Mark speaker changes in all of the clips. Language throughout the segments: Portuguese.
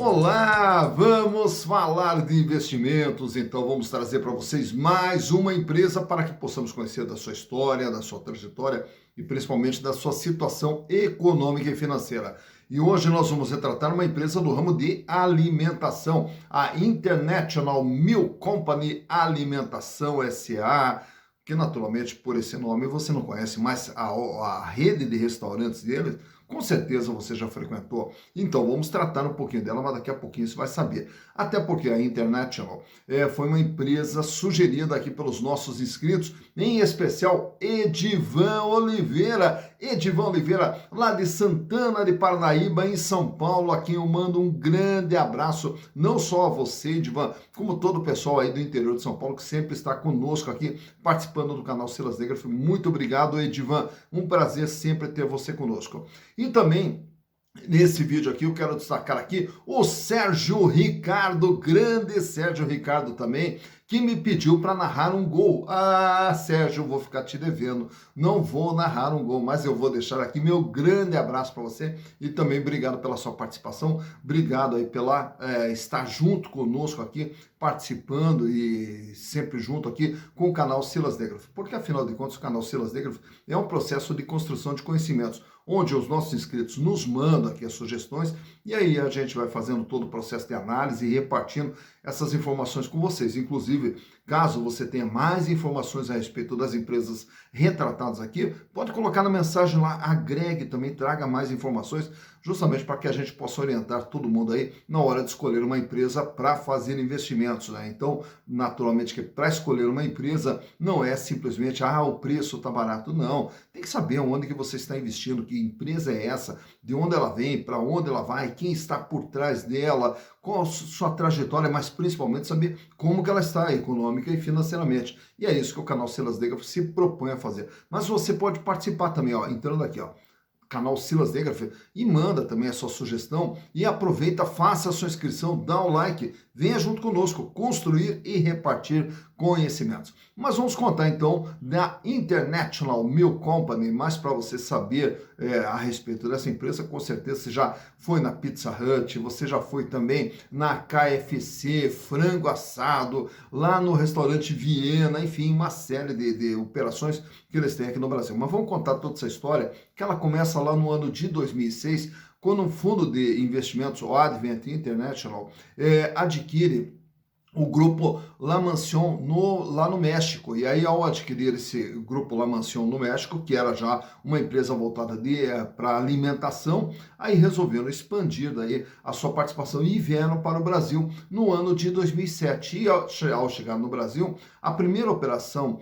Speaker 1: Olá, vamos falar de investimentos, então vamos trazer para vocês mais uma empresa para que possamos conhecer da sua história, da sua trajetória e principalmente da sua situação econômica e financeira. E hoje nós vamos retratar uma empresa do ramo de alimentação, a International Milk Company Alimentação S.A., que naturalmente por esse nome você não conhece, mas a rede de restaurantes deles, com certeza você já frequentou. Então vamos tratar um pouquinho dela, mas daqui a pouquinho você vai saber. Até porque a International foi uma empresa sugerida aqui pelos nossos inscritos, em especial Edivan Oliveira. Edivan Oliveira, lá de Santana de Parnaíba, em São Paulo, a quem eu mando um grande abraço, não só a você, Edivan, como todo o pessoal aí do interior de São Paulo, que sempre está conosco aqui, participando do canal Silas Negraf. Muito obrigado, Edivan, um prazer sempre ter você conosco. E também, nesse vídeo aqui, eu quero destacar aqui o Sérgio Ricardo, grande Sérgio Ricardo também, que me pediu para narrar um gol. Ah, Sérgio, eu vou ficar te devendo, não vou narrar um gol, mas eu vou deixar aqui meu grande abraço para você e também obrigado pela sua participação, obrigado aí pela estar junto conosco aqui, participando e sempre junto aqui com o canal Silas Negraf, porque afinal de contas o canal Silas Negraf é um processo de construção de conhecimentos, onde os nossos inscritos nos mandam aqui as sugestões e aí a gente vai fazendo todo o processo de análise e repartindo essas informações com vocês. Inclusive, caso você tenha mais informações a respeito das empresas retratadas aqui, pode colocar na mensagem lá, agregue também, traga mais informações, justamente para que a gente possa orientar todo mundo aí na hora de escolher uma empresa para fazer investimentos, né? Então, naturalmente que para escolher uma empresa não é simplesmente, o preço está barato, não. Tem que saber onde que você está investindo, que empresa é essa, de onde ela vem, para onde ela vai, quem está por trás dela, qual a sua trajetória, mas principalmente saber como que ela está econômica e financeiramente. E é isso que o canal Silas Negraf se propõe a fazer. Mas você pode participar também, ó, entrando aqui, ó, canal Silas Negraf, e manda também a sua sugestão e aproveita, faça a sua inscrição, dá o like, venha junto conosco construir e repartir conhecimentos. Mas vamos contar então da International Milk Company, mas para você saber a respeito dessa empresa, com certeza você já foi na Pizza Hut, você já foi também na KFC, frango assado, lá no restaurante Viena, enfim, uma série de operações que eles têm aqui no Brasil. Mas vamos contar toda essa história, que ela começa lá no ano de 2006, quando um fundo de investimentos, o Advent International, adquire o grupo La Mansión lá no México. E aí, ao adquirir esse grupo La Mansión no México, que era já uma empresa voltada para alimentação, aí resolveram expandir daí a sua participação e vieram para o Brasil no ano de 2007. E ao chegar no Brasil, a primeira operação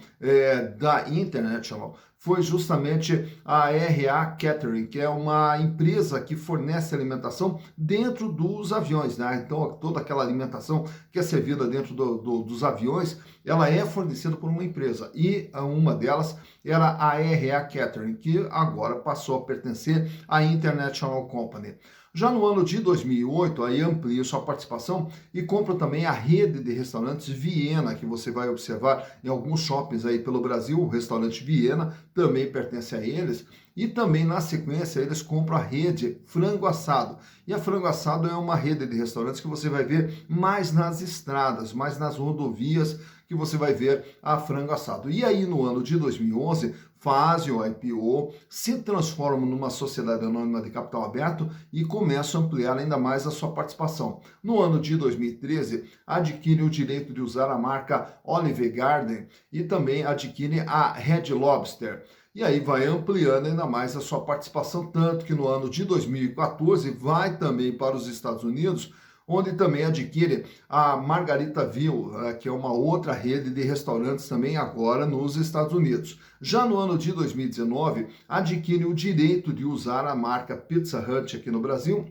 Speaker 1: da International foi justamente a RA Catering, que é uma empresa que fornece alimentação dentro dos aviões, né? Então, toda aquela alimentação que é servida dentro dos aviões, ela é fornecida por uma empresa. E uma delas era a RA Catering, que agora passou a pertencer à International Company. Já no ano de 2008, aí amplia sua participação e compra também a rede de restaurantes Viena, que você vai observar em alguns shoppings aí pelo Brasil. O restaurante Viena também pertence a eles. E também, na sequência, eles compram a rede Frango Assado. E a Frango Assado é uma rede de restaurantes que você vai ver mais nas estradas, mais nas rodovias, que você vai ver a Frango Assado. E aí, no ano de 2011, fazem o IPO, se transformam numa sociedade anônima de capital aberto e começam a ampliar ainda mais a sua participação. No ano de 2013, adquirem o direito de usar a marca Olive Garden e também adquirem a Red Lobster. E aí vai ampliando ainda mais a sua participação, tanto que no ano de 2014 vai também para os Estados Unidos, onde também adquire a Margaritaville, que é uma outra rede de restaurantes também agora nos Estados Unidos. Já no ano de 2019, adquire o direito de usar a marca Pizza Hut aqui no Brasil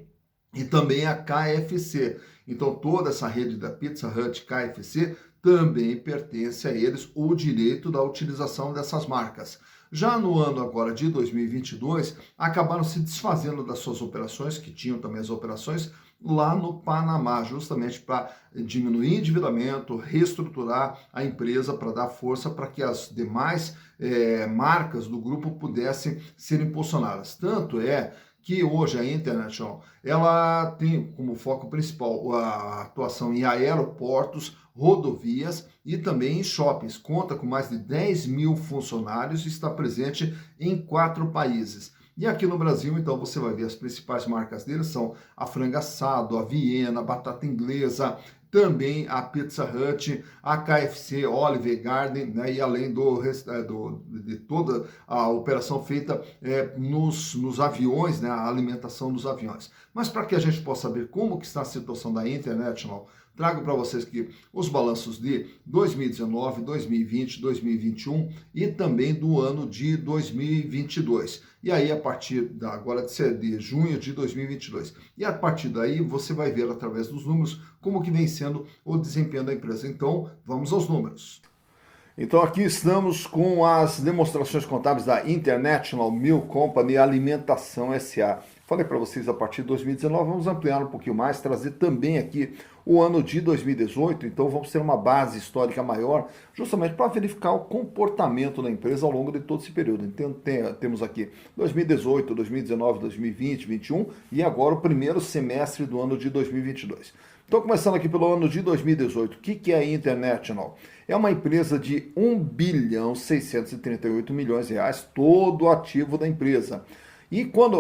Speaker 1: e também a KFC. Então toda essa rede da Pizza Hut, KFC, também pertence a eles o direito da utilização dessas marcas. Já no ano agora de 2022, acabaram se desfazendo das suas operações, que tinham também as operações lá no Panamá, justamente para diminuir endividamento, reestruturar a empresa para dar força para que as demais marcas do grupo pudessem ser impulsionadas. Tanto é que hoje a International, ela tem como foco principal a atuação em aeroportos, rodovias e também em shoppings. Conta com mais de 10 mil funcionários e está presente em 4 países. E aqui no Brasil, então, você vai ver as principais marcas deles são a Frango Assado, a Viena, a Batata Inglesa, também a Pizza Hut, a KFC, Olive Garden, né, e além de toda a operação feita nos aviões, né, a alimentação nos aviões. Mas para que a gente possa saber como que está a situação da International, trago para vocês aqui os balanços de 2019, 2020, 2021 e também do ano de 2022. E aí, a partir agora de junho de 2022. E a partir daí, você vai ver através dos números como que vem sendo o desempenho da empresa. Então, vamos aos números. Então aqui estamos com as demonstrações contábeis da International Milk Company Alimentação S.A. Falei para vocês a partir de 2019, vamos ampliar um pouquinho mais, trazer também aqui o ano de 2018, então vamos ter uma base histórica maior, justamente para verificar o comportamento da empresa ao longo de todo esse período. Então temos aqui 2018, 2019, 2020, 2021 e agora o primeiro semestre do ano de 2022. Então, começando aqui pelo ano de 2018, o que é a International? É uma empresa de 1 bilhão 638 milhões de reais, todo o ativo da empresa. E quando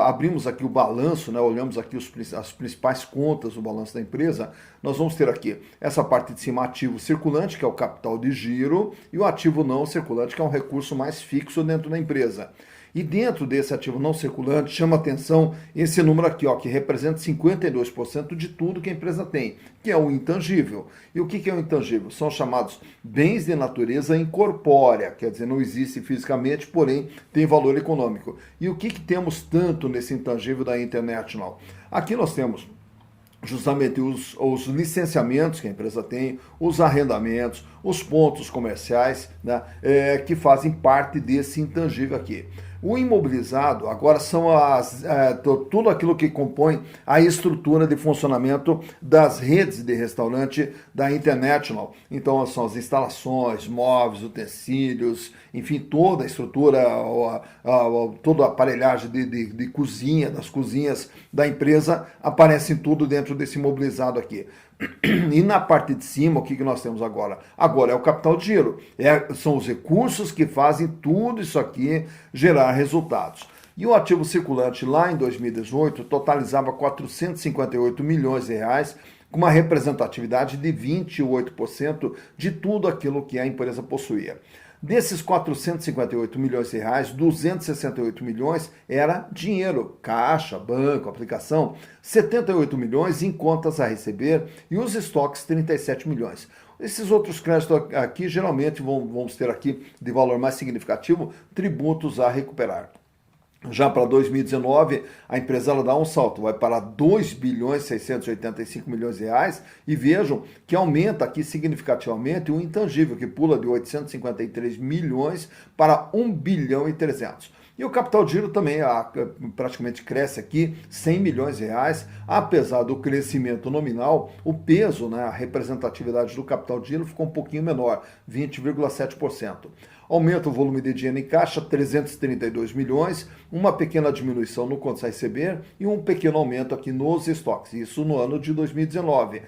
Speaker 1: abrimos aqui o balanço, né, olhamos aqui as principais contas do balanço da empresa, nós vamos ter aqui essa parte de cima, ativo circulante, que é o capital de giro, e o ativo não circulante, que é um recurso mais fixo dentro da empresa. E dentro desse ativo não circulante, chama atenção esse número aqui, ó, que representa 52% de tudo que a empresa tem, que é o intangível. E o que é o intangível? São chamados bens de natureza incorpórea, quer dizer, não existe fisicamente, porém tem valor econômico. E o que temos tanto nesse intangível da International? Aqui nós temos justamente os licenciamentos que a empresa tem, os arrendamentos, os pontos comerciais, né, que fazem parte desse intangível aqui. O imobilizado agora são tudo aquilo que compõe a estrutura de funcionamento das redes de restaurante da International. Então são as instalações, móveis, utensílios, enfim, toda a estrutura, toda a aparelhagem de cozinha, das cozinhas da empresa, aparecem tudo dentro desse imobilizado aqui. E na parte de cima, o que nós temos agora? Agora é o capital de giro. São os recursos que fazem tudo isso aqui gerar resultados. E o ativo circulante lá em 2018 totalizava 458 milhões de reais, com uma representatividade de 28% de tudo aquilo que a empresa possuía. Desses 458 milhões de reais, 268 milhões era dinheiro, caixa, banco, aplicação, 78 milhões em contas a receber e os estoques 37 milhões. Esses outros créditos aqui geralmente vamos ter aqui de valor mais significativo, tributos a recuperar. Já para 2019, a empresa ela dá um salto, vai para 2 bilhões 685 milhões de reais e vejam que aumenta aqui significativamente o intangível, que pula de 853 milhões para 1 bilhão e 300. E o capital de giro também praticamente cresce aqui 100 milhões de reais, apesar do crescimento nominal, o peso, né, a representatividade do capital de giro ficou um pouquinho menor, 20,7%. Aumenta o volume de dinheiro em caixa, 332 milhões, uma pequena diminuição no contas a receber e um pequeno aumento aqui nos estoques, isso no ano de 2019.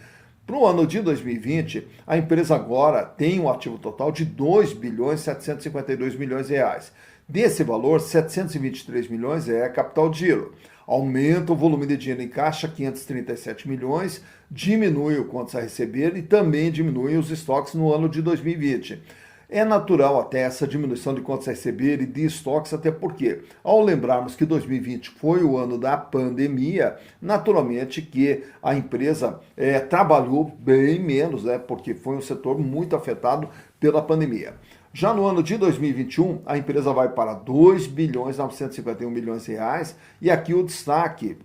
Speaker 1: Para o ano de 2020, a empresa agora tem um ativo total de 2 bilhões 752 milhões de reais. Desse valor, 723 milhões é capital de giro. Aumenta o volume de dinheiro em caixa, 537 milhões, diminui o contas a receber e também diminui os estoques no ano de 2020. É natural até essa diminuição de contas a receber e de estoques, até porque, ao lembrarmos que 2020 foi o ano da pandemia, naturalmente que a empresa trabalhou bem menos, né, porque foi um setor muito afetado pela pandemia. Já no ano de 2021, a empresa vai para 2 bilhões 951 milhões de reais e aqui o destaque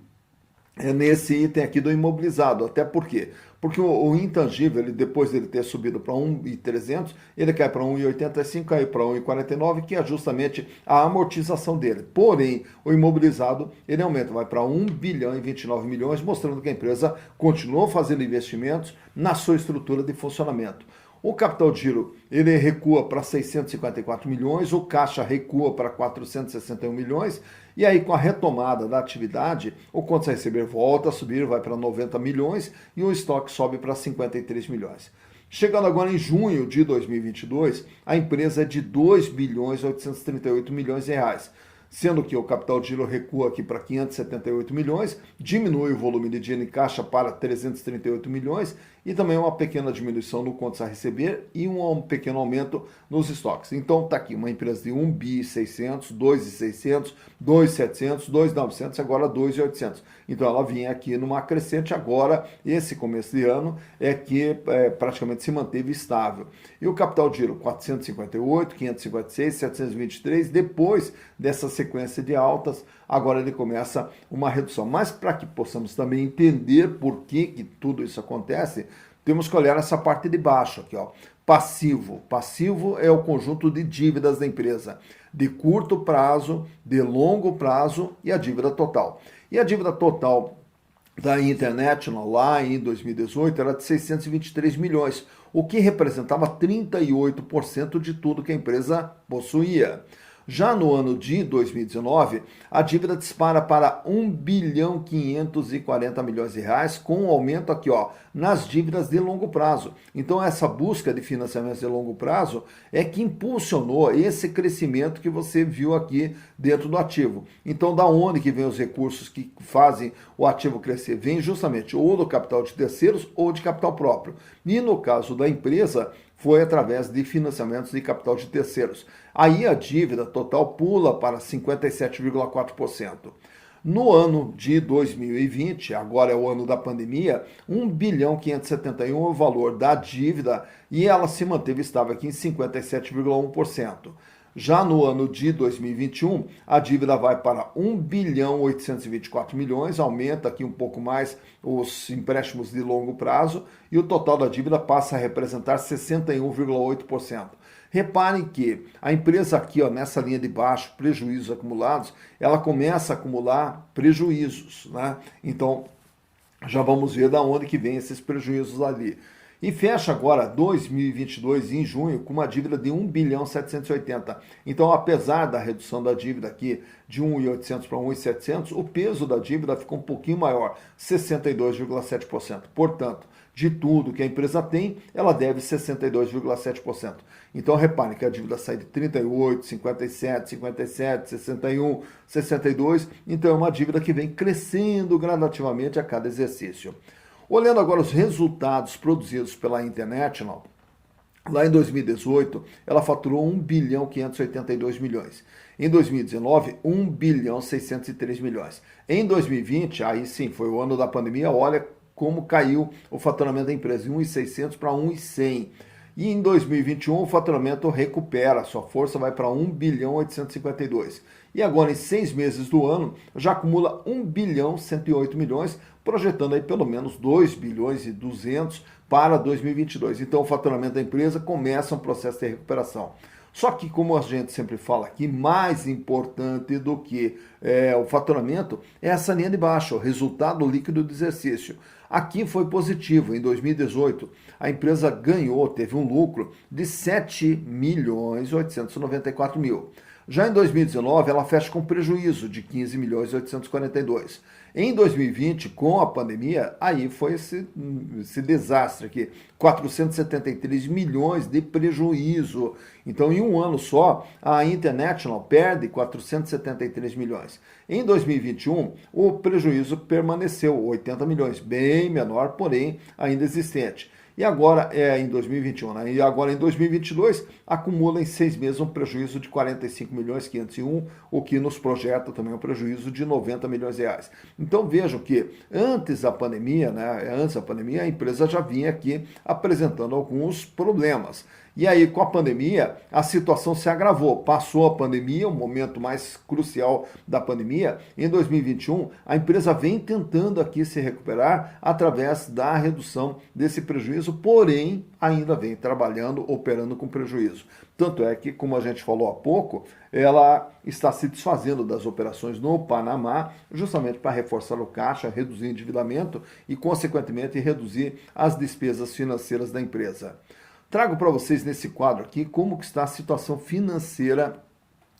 Speaker 1: é nesse item aqui do imobilizado, até por quê? Porque o intangível, depois dele ter subido para 1.300, ele cai para 1.85, cai para 1.49, que é justamente a amortização dele. Porém, o imobilizado, ele aumenta, vai para 1 bilhão e 29 milhões, mostrando que a empresa continuou fazendo investimentos na sua estrutura de funcionamento. O capital de giro, ele recua para 654 milhões, o caixa recua para 461 milhões, e aí com a retomada da atividade, o contas a receber volta a subir, vai para 90 milhões, e o estoque sobe para 53 milhões. Chegando agora em junho de 2022, a empresa é de 2 bilhões 838 milhões de reais, sendo que o capital de giro recua aqui para 578 milhões, diminui o volume de dinheiro em caixa para 338 milhões e também uma pequena diminuição no contas a receber e um pequeno aumento nos estoques. Então está aqui uma empresa de 1 bi 600, 2,600, 2,700, 2,900 e agora 2,800. Então ela vinha aqui numa crescente agora, esse começo de ano é que praticamente se manteve estável. E o capital de giro 458, 556, 723, depois dessa sequência de altas, agora ele começa uma redução. Mas para que possamos também entender por que tudo isso acontece, temos que olhar essa parte de baixo aqui, ó. Passivo. Passivo é o conjunto de dívidas da empresa, de curto prazo, de longo prazo e a dívida total. E a dívida total da International lá em 2018 era de 623 milhões, o que representava 38% de tudo que a empresa possuía. Já no ano de 2019, a dívida dispara para 1 bilhão 540 milhões de reais, com um aumento aqui, ó, nas dívidas de longo prazo. Então essa busca de financiamentos de longo prazo é que impulsionou esse crescimento que você viu aqui dentro do ativo. Então da onde que vem os recursos que fazem o ativo crescer? Vem justamente ou do capital de terceiros ou de capital próprio. E no caso da empresa, foi através de financiamentos de capital de terceiros. Aí a dívida total pula para 57,4%. No ano de 2020, agora é o ano da pandemia, 1 bilhão 571 é o valor da dívida e ela se manteve estável aqui em 57,1%. Já no ano de 2021, a dívida vai para 1 bilhão 824 milhões, aumenta aqui um pouco mais os empréstimos de longo prazo e o total da dívida passa a representar 61,8%. Reparem que a empresa aqui, ó, nessa linha de baixo, prejuízos acumulados, ela começa a acumular prejuízos, né? Então, já vamos ver de onde que vem esses prejuízos ali. E fecha agora 2022 em junho com uma dívida de 1 bilhão 780. Então, apesar da redução da dívida aqui de 1.800 para 1.700, o peso da dívida ficou um pouquinho maior, 62,7%. Portanto, de tudo que a empresa tem, ela deve 62,7%. Então, reparem que a dívida sai de 38, 57, 57, 61, 62. Então, é uma dívida que vem crescendo gradativamente a cada exercício. Olhando agora os resultados produzidos pela International, lá em 2018, ela faturou 1 bilhão 582 milhões. Em 2019, 1 bilhão 603 milhões. Em 2020, aí sim, foi o ano da pandemia, olha como caiu o faturamento da empresa, de 1.600 para 1.100. E em 2021 o faturamento recupera, sua força vai para 1 bilhão 852. E agora em 6 meses do ano já acumula 1 bilhão 108 milhões, projetando aí pelo menos 2 bilhões e 200 para 2022. Então o faturamento da empresa começa um processo de recuperação. Só que, como a gente sempre fala aqui, mais importante do que o faturamento é essa linha de baixo, o resultado líquido do exercício. Aqui foi positivo. Em 2018, a empresa ganhou, teve um lucro de 7 milhões 894 mil. Já em 2019, ela fecha com prejuízo de 15 milhões 842. Em 2020, com a pandemia, aí foi esse desastre aqui, 473 milhões de prejuízo. Então, em um ano só, a International perde 473 milhões. Em 2021, o prejuízo permaneceu, 80 milhões, bem menor, porém ainda existente. E agora em 2021, né? E agora em 2022, acumula em 6 meses um prejuízo de 45 milhões 501, o que nos projeta também um prejuízo de 90 milhões de reais. Então vejam que antes da pandemia, a empresa já vinha aqui apresentando alguns problemas. E aí, com a pandemia, a situação se agravou. Passou a pandemia, o momento mais crucial da pandemia. Em 2021, a empresa vem tentando aqui se recuperar através da redução desse prejuízo, porém, ainda vem trabalhando, operando com prejuízo. Tanto é que, como a gente falou há pouco, ela está se desfazendo das operações no Panamá, justamente para reforçar o caixa, reduzir o endividamento e, consequentemente, reduzir as despesas financeiras da empresa. Trago para vocês nesse quadro aqui como que está a situação financeira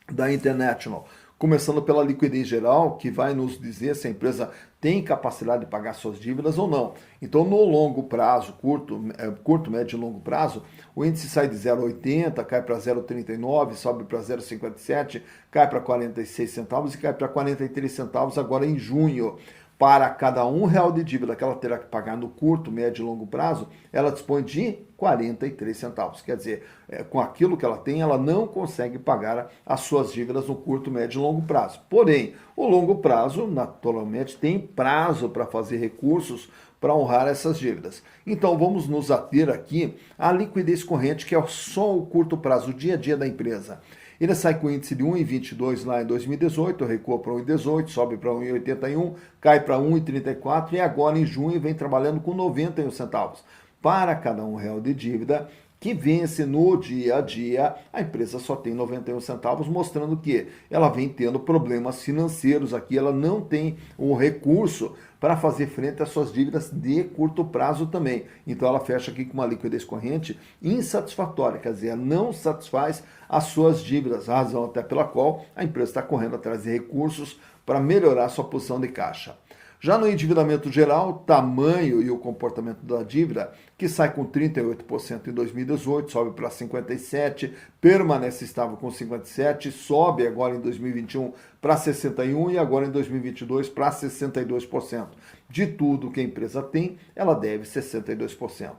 Speaker 1: da International. Começando pela liquidez geral, que vai nos dizer se a empresa tem capacidade de pagar suas dívidas ou não. Então, no longo prazo, curto, médio e longo prazo, o índice sai de 0,80, cai para 0,39, sobe para 0,57, cai para 46 centavos e cai para 43 centavos agora em junho. Para cada R$1 de dívida que ela terá que pagar no curto, médio e longo prazo, ela dispõe de 43 centavos. Quer dizer, com aquilo que ela tem, ela não consegue pagar as suas dívidas no curto, médio e longo prazo. Porém, o longo prazo, naturalmente, tem prazo para fazer recursos para honrar essas dívidas. Então, vamos nos ater aqui à liquidez corrente, que é só o curto prazo, o dia a dia da empresa. Ele sai com índice de 1,22 lá em 2018, recua para 1,18, sobe para 1,81, cai para 1,34 e agora em junho vem trabalhando com 91 centavos. Para cada R$1 de dívida que vence no dia a dia, a empresa só tem 91 centavos, mostrando que ela vem tendo problemas financeiros aqui, ela não tem o recurso para fazer frente às suas dívidas de curto prazo também. Então ela fecha aqui com uma liquidez corrente insatisfatória, quer dizer, não satisfaz as suas dívidas, razão até pela qual a empresa está correndo atrás de recursos para melhorar sua posição de caixa. Já no endividamento geral, o tamanho e o comportamento da dívida, que sai com 38% em 2018, sobe para 57%, permanece estável com 57%, sobe agora em 2021 para 61% e agora em 2022 para 62%. De tudo que a empresa tem, ela deve 62%.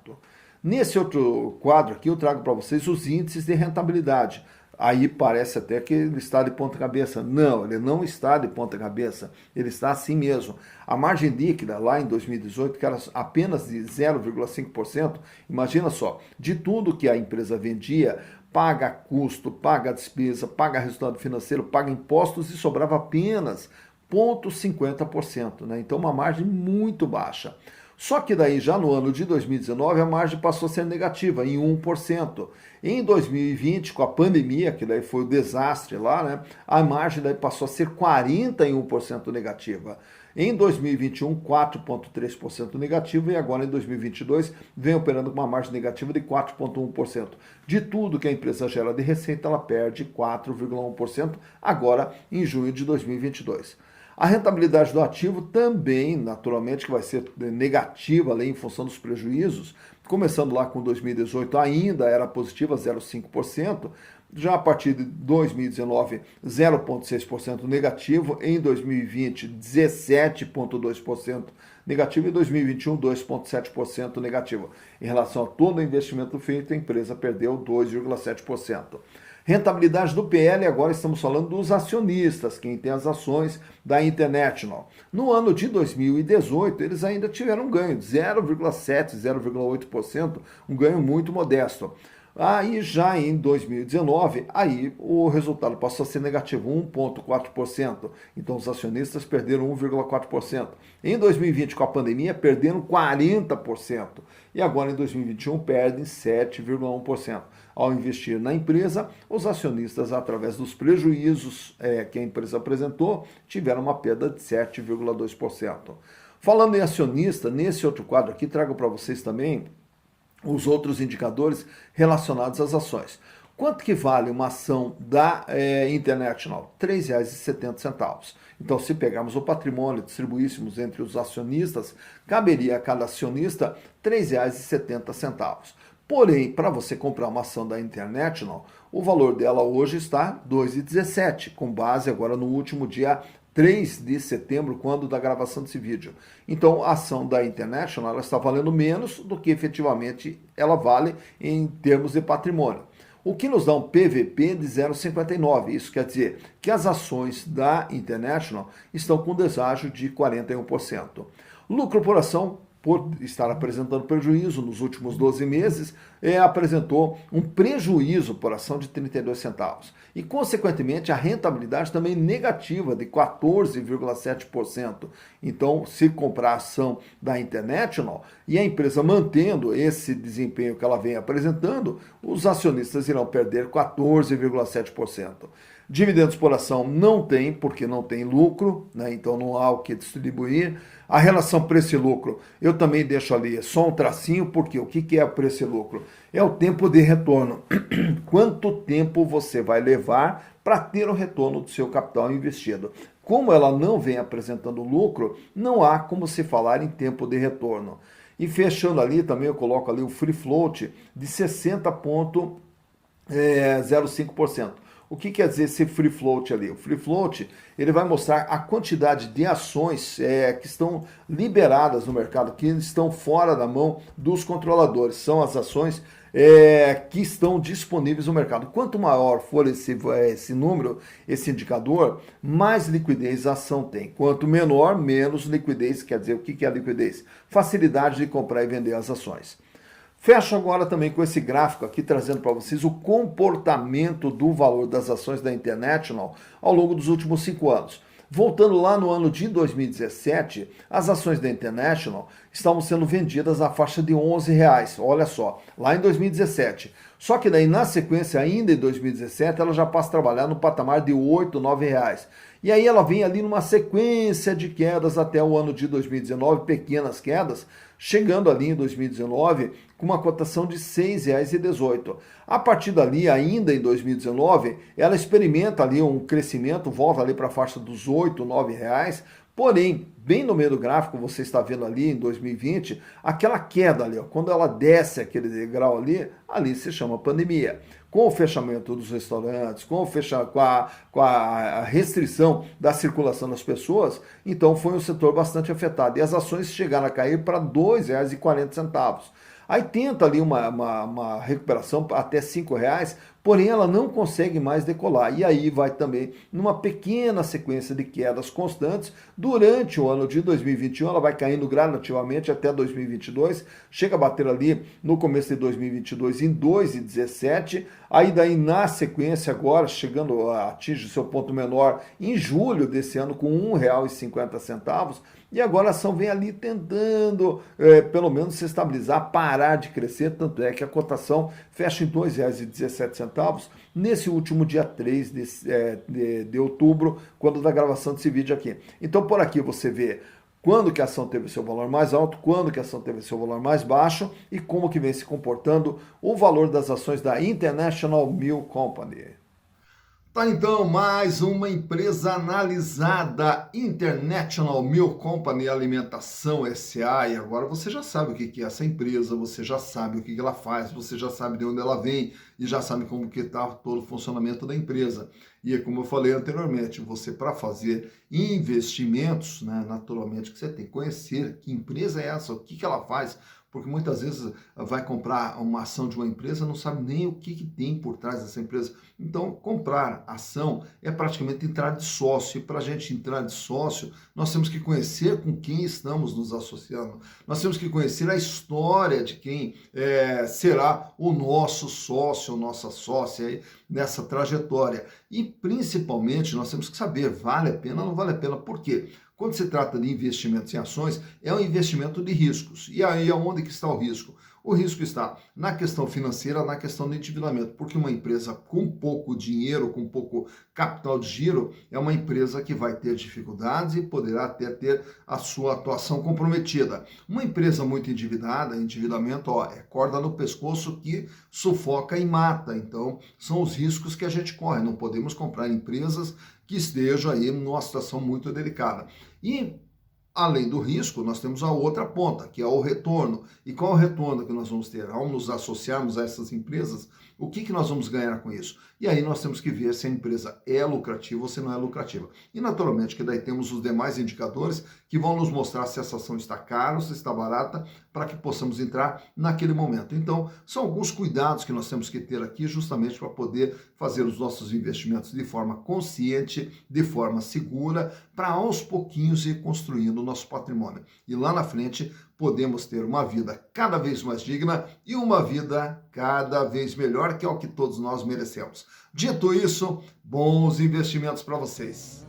Speaker 1: Nesse outro quadro aqui, eu trago para vocês os índices de rentabilidade. Aí parece até que ele está de ponta cabeça. Não, ele não está de ponta cabeça, ele está assim mesmo. A margem líquida lá em 2018, que era apenas de 0,5%, imagina só, de tudo que a empresa vendia, paga custo, paga despesa, paga resultado financeiro, paga impostos e sobrava apenas 0,50%, né? Então uma margem muito baixa. Só que daí já no ano de 2019 a margem passou a ser negativa, em 1%. Em 2020, com a pandemia, que daí foi o desastre lá, né? A margem daí passou a ser 41% negativa. Em 2021, 4,3% negativo e agora em 2022 vem operando com uma margem negativa de 4,1%. De tudo que a empresa gera de receita, ela perde 4,1% agora em junho de 2022. A rentabilidade do ativo também, naturalmente, que vai ser negativa ali em função dos prejuízos, começando lá com 2018 ainda era positiva, 0,5%, já a partir de 2019, 0,6% negativo, em 2020, 17,2% negativo e em 2021, 2,7% negativo. Em relação a todo o investimento feito, a empresa perdeu 2,7%. Rentabilidade do PL, agora estamos falando dos acionistas, quem tem as ações da International. No ano de 2018, eles ainda tiveram um ganho de 0,7%, 0,8%, um ganho muito modesto. Aí já em 2019, aí o resultado passou a ser negativo, 1,4%. Então os acionistas perderam 1,4%. Em 2020, com a pandemia, perderam 40%. E agora em 2021 perdem 7,1%. Ao investir na empresa, os acionistas, através dos prejuízos que a empresa apresentou, tiveram uma perda de 7,2%. Falando em acionista, nesse outro quadro aqui, trago para vocês também os outros indicadores relacionados às ações. Quanto que vale uma ação da International? R$ 3,70. Então, se pegarmos o patrimônio e distribuíssemos entre os acionistas, caberia a cada acionista R$ 3,70. Porém, para você comprar uma ação da International, o valor dela hoje está R$ 2,17, com base agora no último dia 3 de setembro, quando da gravação desse vídeo. Então, a ação da International ela está valendo menos do que efetivamente ela vale em termos de patrimônio. O que nos dá um PVP de 0,59. Isso quer dizer que as ações da International estão com deságio de 41%. Lucro por ação, por estar apresentando prejuízo nos últimos 12 meses, apresentou um prejuízo por ação de 32 centavos. E, consequentemente, a rentabilidade também negativa de 14,7%. Então, se comprar a ação da International e a empresa mantendo esse desempenho que ela vem apresentando, os acionistas irão perder 14,7%. Dividendos por ação não tem, porque não tem lucro, né? Então não há o que distribuir. A relação preço e lucro, eu também deixo ali só um tracinho, porque o que é preço e lucro? É o tempo de retorno. Quanto tempo você vai levar para ter o retorno do seu capital investido? Como ela não vem apresentando lucro, não há como se falar em tempo de retorno. E fechando ali, também eu coloco ali o free float de 60,05%. O que quer dizer esse free float ali? O free float, ele vai mostrar a quantidade de ações que estão liberadas no mercado, que estão fora da mão dos controladores. São as ações que estão disponíveis no mercado. Quanto maior for esse número, esse indicador, mais liquidez a ação tem. Quanto menor, menos liquidez. Quer dizer, o que é a liquidez? Facilidade de comprar e vender as ações. Fecho agora também com esse gráfico aqui, trazendo para vocês o comportamento do valor das ações da International ao longo dos últimos 5 anos. Voltando lá no ano de 2017, as ações da International estavam sendo vendidas na faixa de R$11. Olha só, lá em 2017. Só que daí, na sequência, ainda em 2017, ela já passa a trabalhar no patamar de R$8, R$9. E aí ela vem ali numa sequência de quedas até o ano de 2019, pequenas quedas, chegando ali em 2019 com uma cotação de R$ 6,18. A partir dali, ainda em 2019, ela experimenta ali um crescimento, volta ali para a faixa dos R$ 8, R$9, porém, bem no meio do gráfico, você está vendo ali em 2020, aquela queda ali, ó, quando ela desce aquele degrau ali se chama pandemia. Com o fechamento dos restaurantes, com a restrição da circulação das pessoas, então foi um setor bastante afetado. E as ações chegaram a cair para R$ 2,40. Aí tenta ali uma recuperação até R$ 5,00, porém ela não consegue mais decolar. E aí vai também numa pequena sequência de quedas constantes. Durante o ano de 2021, ela vai caindo gradativamente até 2022, chega a bater ali no começo de 2022 em 2,17. Aí daí na sequência agora, chegando atinge o seu ponto menor em julho desse ano com R$ 1,50. E agora a ação vem ali tentando, pelo menos, se estabilizar, parar de crescer, tanto é que a cotação fecha em R$ 2,17 nesse último dia 3 de outubro, quando da gravação desse vídeo aqui. Então, por aqui você vê quando que a ação teve seu valor mais alto, quando que a ação teve seu valor mais baixo e como que vem se comportando o valor das ações da International Milk Company. Tá, então, mais uma empresa analisada, International Milk Company Alimentação S.A. E agora você já sabe o que é essa empresa, você já sabe o que ela faz, você já sabe de onde ela vem e já sabe como que está todo o funcionamento da empresa. E como eu falei anteriormente, você para fazer investimentos, né, naturalmente que você tem que conhecer que empresa é essa, o que ela faz, porque muitas vezes vai comprar uma ação de uma empresa, não sabe nem o que tem por trás dessa empresa. Então, comprar ação é praticamente entrar de sócio. E para a gente entrar de sócio, nós temos que conhecer com quem estamos nos associando. Nós temos que conhecer a história de quem será o nosso sócio, nossa sócia aí nessa trajetória. E, principalmente, nós temos que saber, vale a pena ou não vale a pena. Por quê? Quando se trata de investimentos em ações, é um investimento de riscos. E aí, aonde que está o risco? O risco está na questão financeira, na questão do endividamento, porque uma empresa com pouco dinheiro, com pouco capital de giro, é uma empresa que vai ter dificuldades e poderá até ter a sua atuação comprometida. Uma empresa muito endividada, endividamento, é corda no pescoço que sufoca e mata. Então, são os riscos que a gente corre. Não podemos comprar empresas que estejam aí numa situação muito delicada. E além do risco, nós temos a outra ponta, que é o retorno. E qual é o retorno que nós vamos ter? Ao nos associarmos a essas empresas, o que nós vamos ganhar com isso? E aí nós temos que ver se a empresa é lucrativa ou se não é lucrativa. E naturalmente que daí temos os demais indicadores que vão nos mostrar se essa ação está cara ou se está barata, para que possamos entrar naquele momento. Então, são alguns cuidados que nós temos que ter aqui justamente para poder fazer os nossos investimentos de forma consciente, de forma segura, para aos pouquinhos ir construindo o nosso patrimônio. E lá na frente podemos ter uma vida cada vez mais digna e uma vida cada vez melhor, que é o que todos nós merecemos. Dito isso, bons investimentos para vocês.